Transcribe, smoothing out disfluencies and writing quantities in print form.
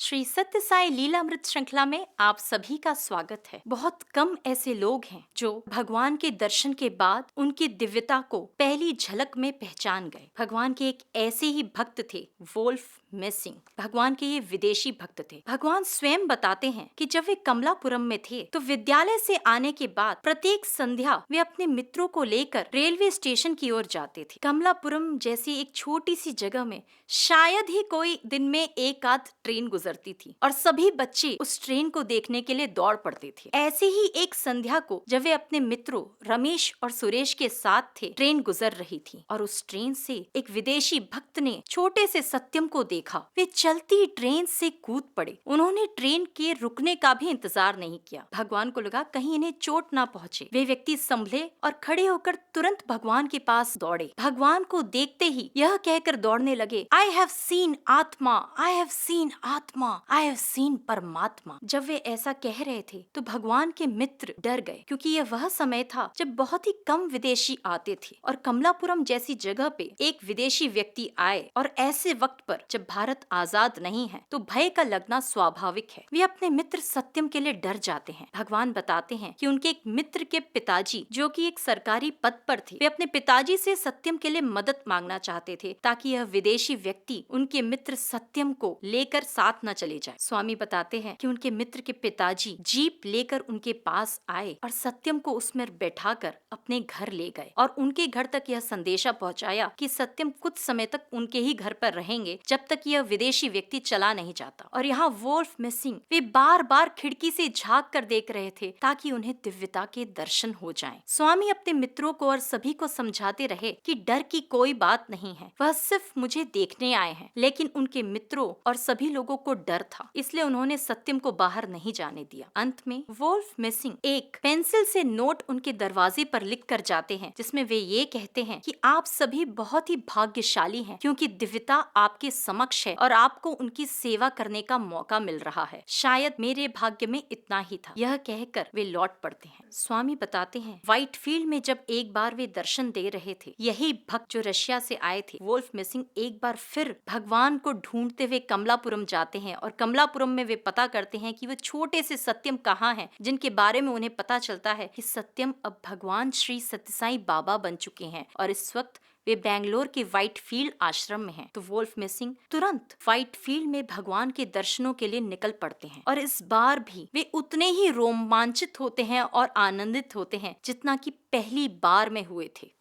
श्री सत्य साई लीलामृत श्रृंखला में आप सभी का स्वागत है। बहुत कम ऐसे लोग हैं जो भगवान के दर्शन के बाद उनकी दिव्यता को पहली झलक में पहचान गए। भगवान के एक ऐसे ही भक्त थे, वोल्फ मेसिंग। भगवान के ये विदेशी भक्त थे। भगवान स्वयं बताते हैं कि जब वे कमलापुरम में थे तो विद्यालय से आने के बाद प्रत्येक संध्या वे अपने मित्रों को लेकर रेलवे स्टेशन की ओर जाते थे। कमलापुरम जैसी एक छोटी सी जगह में शायद ही कोई दिन में एक आध ट्रेन गुजरती थी और सभी बच्चे उस ट्रेन को देखने के लिए दौड़ पड़ते थे। ऐसे ही एक संध्या को जब वे अपने मित्रों रमेश और सुरेश के साथ थे, ट्रेन गुजर रही थी और उस ट्रेन से एक विदेशी भक्त ने छोटे से सत्यम को देखा। वे चलती ट्रेन से कूद पड़े। उन्होंने ट्रेन के रुकने का भी इंतजार नहीं किया। भगवान को लगा कहीं इन्हें चोट ना पहुंचे। वे व्यक्ति संभले और खड़े होकर तुरंत भगवान के पास दौड़े। भगवान को देखते ही यह कहकर दौड़ने लगे, आई हैव सीन आत्मा, आई हैव सीन आत्मा, आई हैव सीन परमात्मा। जब वे ऐसा कह रहे थे तो भगवान के मित्र डर गए, क्योंकि यह वह समय था जब बहुत ही कम विदेशी आते थे और कमलापुरम जैसी जगह पे एक विदेशी व्यक्ति आए और ऐसे वक्त पर जब भारत आजाद नहीं है तो भय का लगना स्वाभाविक है। वे अपने मित्र सत्यम के लिए डर जाते हैं। भगवान बताते हैं कि उनके एक मित्र के पिताजी, जो कि एक सरकारी पद पर थे, वे अपने पिताजी से सत्यम के लिए मदद मांगना चाहते थे ताकि यह विदेशी व्यक्ति उनके मित्र सत्यम को लेकर साथ न चले जाए। स्वामी बताते हैं कि उनके मित्र के पिताजी जीप लेकर उनके पास आए और सत्यम को उसमें बैठाकर अपने घर ले गए और उनके घर तक यह संदेशा पहुंचाया कि सत्यम कुछ समय तक उनके ही घर पर रहेंगे जब तक यह विदेशी व्यक्ति चला नहीं जाता। और यहाँ वोल्फ मेसिंग वे बार बार खिड़की से झांक कर देख रहे थे ताकि उन्हें दिव्यता के दर्शन हो जाएं। स्वामी अपने मित्रों को और सभी को समझाते रहे कि डर की कोई बात नहीं है, वह सिर्फ मुझे देखने आए हैं। लेकिन उनके मित्रों और सभी लोगों को डर था, इसलिए उन्होंने सत्यम को बाहर नहीं जाने दिया। अंत में वोल्फ मेसिंग एक पेंसिल से नोट उनके दरवाजे पर लिख कर जाते हैं, जिसमें वे ये कहते हैं कि आप सभी बहुत ही भाग्यशाली हैं, क्योंकि दिव्यता आपके समक्ष है और आपको उनकी सेवा करने का मौका मिल रहा है। शायद मेरे भाग्य में इतना ही था। यह कहकर वे लौट पड़ते हैं। स्वामी बताते हैं, व्हाइट फील्ड में जब एक बार वे दर्शन दे रहे थे, यही भक्त जो रशिया से आए थे, वोल्फ मेसिंग एक बार फिर भगवान को ढूंढते हुए कमलापुरम जाते हैं और कमलापुरम में वे पता करते हैं कि वो छोटे से सत्यम कहाँ हैं, जिनके बारे में उन्हें पता चलता है कि सत्यम अब भगवान श्री सत्य साई बाबा बन चुके हैं और इस वक्त वे बेंगलोर के व्हाइट फील्ड आश्रम में हैं। तो वोल्फ मेसिंग तुरंत व्हाइट फील्ड में भगवान के दर्शनों के लिए निकल पड़ते हैं और इस बार भी वे उतने ही रोमांचित होते हैं और आनंदित होते हैं जितना कि पहली बार में हुए थे।